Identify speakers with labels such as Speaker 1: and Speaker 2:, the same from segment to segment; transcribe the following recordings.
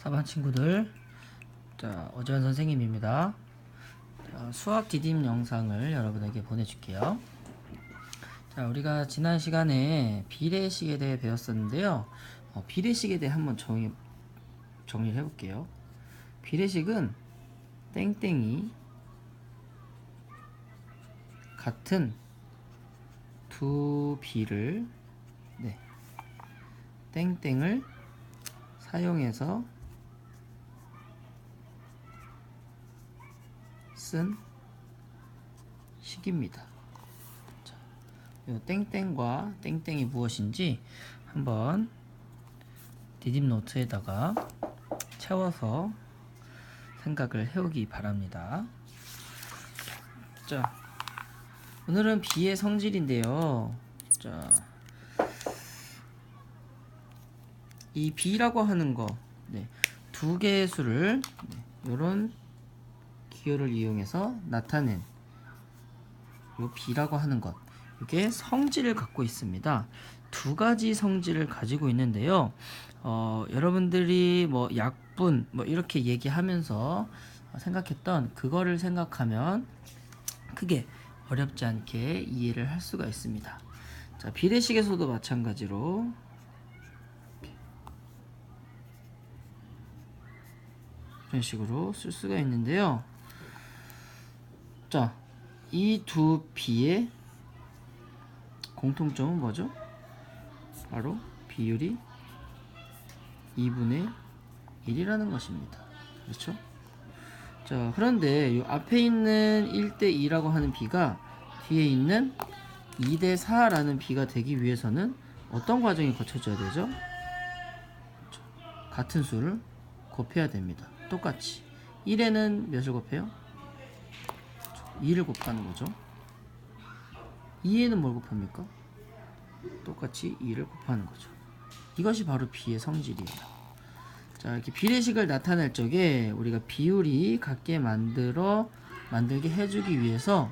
Speaker 1: 4반 친구들, 자, 오재현 선생님입니다. 자, 수학 디딤 영상을 여러분에게 보내줄게요. 자, 우리가 지난 시간에 비례식에 대해 배웠었는데요. 비례식에 대해 한번 정리를 해볼게요. 비례식은 땡땡이 같은 두 비를 땡땡을 사용해서 쓴 식입니다. 자, 요 땡땡과 땡땡이 무엇인지 한번 디딤 노트에다가 채워서 생각을 해오기 바랍니다. 자, 오늘은 비의 성질인데요. 자, 이 비라고 하는 거, 두 개의 수를 이런 기호를 이용해서 나타낸 이 비라고 하는 것, 이게 성질을 갖고 있습니다. 두 가지 성질을 가지고 있는데요. 여러분들이 뭐 약분 이렇게 얘기하면서 생각했던 그거를 생각하면 크게 어렵지 않게 이해를 할 수가 있습니다. 자, 비례식에서도 마찬가지로 이런 식으로 쓸 수가 있는데요. 자, 이 두 비의 공통점은 뭐죠? 바로 비율이 2분의 1이라는 것입니다. 그렇죠? 자, 그런데 이 앞에 있는 1대2라고 하는 비가 뒤에 있는 2대4라는 비가 되기 위해서는 어떤 과정이 거쳐져야 되죠? 같은 수를 곱해야 됩니다. 똑같이 1에는 몇을 곱해요? 2를 곱하는 거죠. 2에는 뭘 곱합니까? 똑같이 2를 곱하는 거죠. 이것이 바로 비의 성질이에요. 자, 이렇게 비례식을 나타낼 적에 우리가 비율이 같게 만들게 해주기 위해서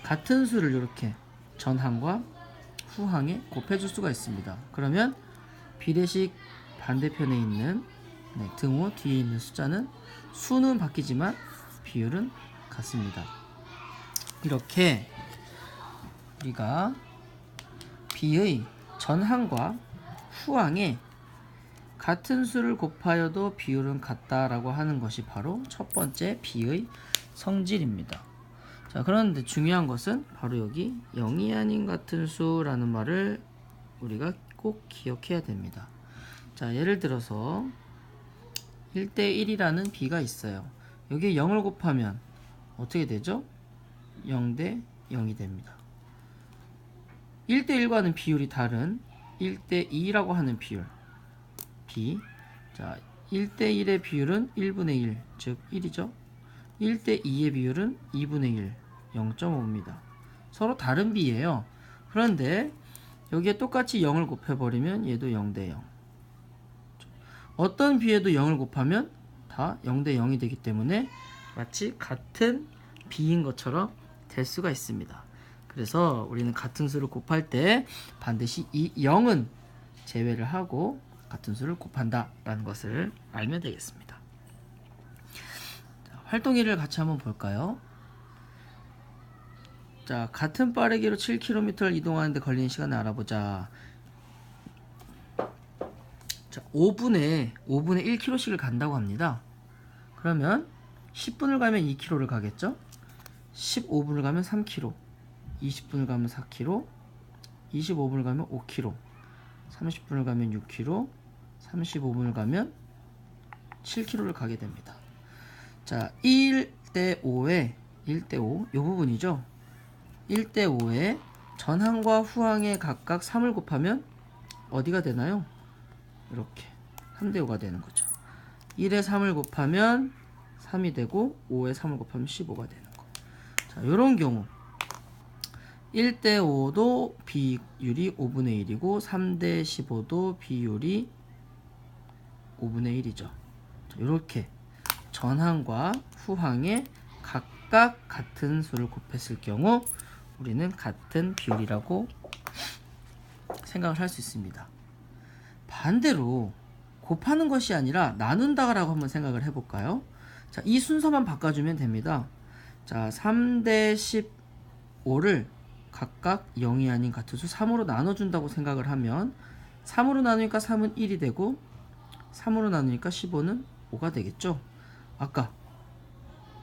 Speaker 1: 같은 수를 이렇게 전항과 후항에 곱해줄 수가 있습니다. 그러면 비례식 반대편에 있는 등호 뒤에 있는 숫자는 수는 바뀌지만 비율은 같습니다. 이렇게 우리가 비의 전항과 후항에 같은 수를 곱하여도 비율은 같다라고 하는 것이 바로 첫 번째 비의 성질입니다. 자, 그런데 중요한 것은 바로 여기 0이 아닌 같은 수라는 말을 우리가 꼭 기억해야 됩니다. 자, 예를 들어서 1대1이라는 비가 있어요. 여기에 0을 곱하면 어떻게 되죠? 0대 0이 됩니다. 1대1과는 비율이 다른 1대2라고 하는 비율 B. 자, 1대1의 비율은 1분의 1, 즉 1이죠. 1대2의 비율은 2분의 1, 0.5입니다. 서로 다른 비예요. 그런데 여기에 똑같이 0을 곱해버리면 얘도 0대 0. 어떤 비에도 0을 곱하면 다 0대 0이 되기 때문에 마치 같은 비인 것처럼 될 수가 있습니다. 그래서 우리는 같은 수를 곱할 때 반드시 이 0은 제외를 하고 같은 수를 곱한다 라는 것을 알면 되겠습니다. 자, 활동일을 같이 한번 볼까요? 자, 같은 빠르기로 7km를 이동하는데 걸리는 시간을 알아보자. 자, 5분에 1km씩을 간다고 합니다. 그러면 10분을 가면 2km를 가겠죠? 15분을 가면 3km, 20분을 가면 4km, 25분을 가면 5km, 30분을 가면 6km, 35분을 가면 7km를 가게 됩니다. 자, 1대5이 부분이죠. 1대5에 전항과 후항에 각각 3을 곱하면 어디가 되나요? 이렇게 3대5가 되는 거죠. 1에 3을 곱하면 3이 되고 5에 3을 곱하면 15가 되는 거. 자, 이런 경우 1대5도 비율이 5분의 1이고 3대 15도 비율이 5분의 1이죠. 이렇게 전항과 후항에 각각 같은 수를 곱했을 경우 우리는 같은 비율이라고 생각을 할 수 있습니다. 반대로 곱하는 것이 아니라 나눈다라고 한번 생각을 해볼까요? 자, 이 순서만 바꿔주면 됩니다. 자, 3대 15를 각각 0이 아닌 같은 수 3으로 나눠준다고 생각을 하면 3으로 나누니까 3은 1이 되고 3으로 나누니까 15는 5가 되겠죠? 아까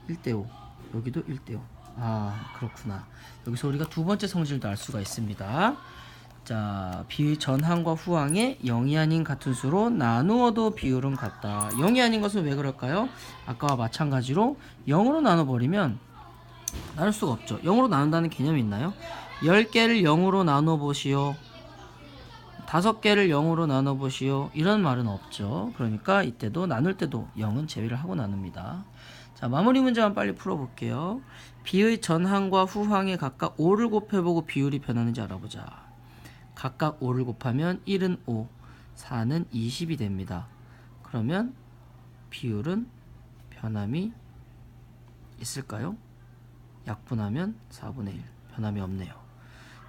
Speaker 1: 1대5 여기도 1대5. 아, 그렇구나. 여기서 우리가 두 번째 성질도 알 수가 있습니다. 자, 비의 전항과 후항에 0이 아닌 같은 수로 나누어도 비율은 같다. 0이 아닌 것은 왜 그럴까요? 아까와 마찬가지로 0으로 나눠버리면 나눌 수가 없죠. 0으로 나눈다는 개념이 있나요? 10개를 0으로 나눠보시오. 5개를 0으로 나눠보시오. 이런 말은 없죠. 그러니까 이때도 나눌 때도 0은 제외를 하고 나눕니다. 자, 마무리 문제만 빨리 풀어볼게요. 비의 전항과 후항에 각각 5를 곱해보고 비율이 변하는지 알아보자. 각각 5를 곱하면 1은 5, 4는 20이 됩니다. 그러면 비율은 변함이 있을까요? 약분하면 4분의 1. 변함이 없네요.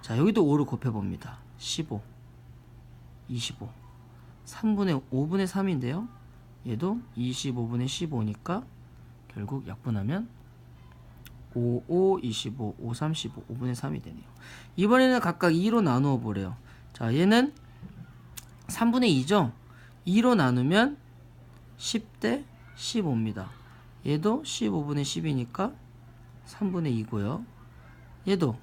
Speaker 1: 자, 여기도 5를 곱해봅니다. 15, 25, 3분의 5분의 3인데요. 얘도 25분의 15니까 결국 약분하면 5, 5, 25, 5, 3, 15, 5분의 3이 되네요. 이번에는 각각 2로 나누어 보래요. 자, 얘는 3분의 2죠? 2로 나누면 10대 15입니다. 얘도 15분의 10이니까 3분의 2고요. 얘도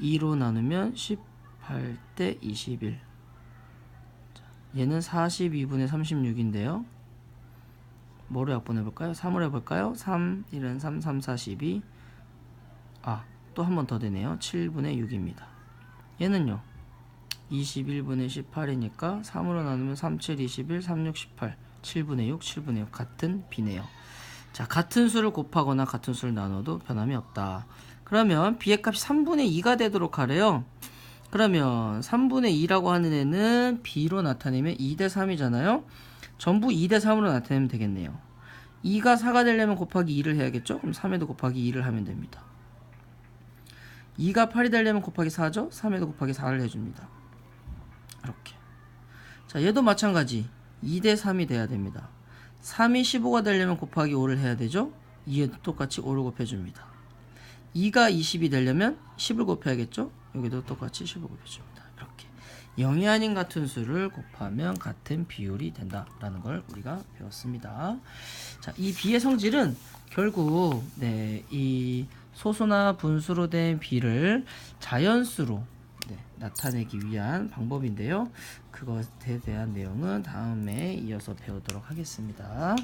Speaker 1: 2로 나누면 18대 21. 자, 얘는 42분의 36인데요. 뭐로 약분해볼까요? 3으로 해볼까요? 3, 1은 3, 3, 4, 12. 아, 또 한 번 더 되네요. 7분의 6입니다. 얘는요. 21분의 18이니까 3으로 나누면 3, 7, 21, 3, 6, 18. 7분의 6, 7분의 6. 같은 비네요. 자, 같은 수를 곱하거나 같은 수를 나눠도 변함이 없다. 그러면 b의 값이 3분의 2가 되도록 하래요. 그러면 3분의 2라고 하는 애는 b로 나타내면 2대 3이잖아요. 전부 2대 3으로 나타내면 되겠네요. 2가 4가 되려면 곱하기 2를 해야겠죠? 그럼 3에도 곱하기 2를 하면 됩니다. 2가 8이 되려면 곱하기 4죠? 3에도 곱하기 4를 해줍니다. 이렇게. 자, 얘도 마찬가지 2대 3이 돼야 됩니다. 3이 15가 되려면 곱하기 5를 해야 되죠? 2에도 똑같이 5를 곱해줍니다. 2가 20이 되려면 10을 곱해야겠죠? 여기도 똑같이 10을 곱해줍니다. 이렇게 0이 아닌 같은 수를 곱하면 같은 비율이 된다라는 걸 우리가 배웠습니다. 자, 이 비의 성질은 결국 이 소수나 분수로 된 비를 자연수로 나타내기 위한 방법인데요. 그것에 대한 내용은 다음에 이어서 배우도록 하겠습니다.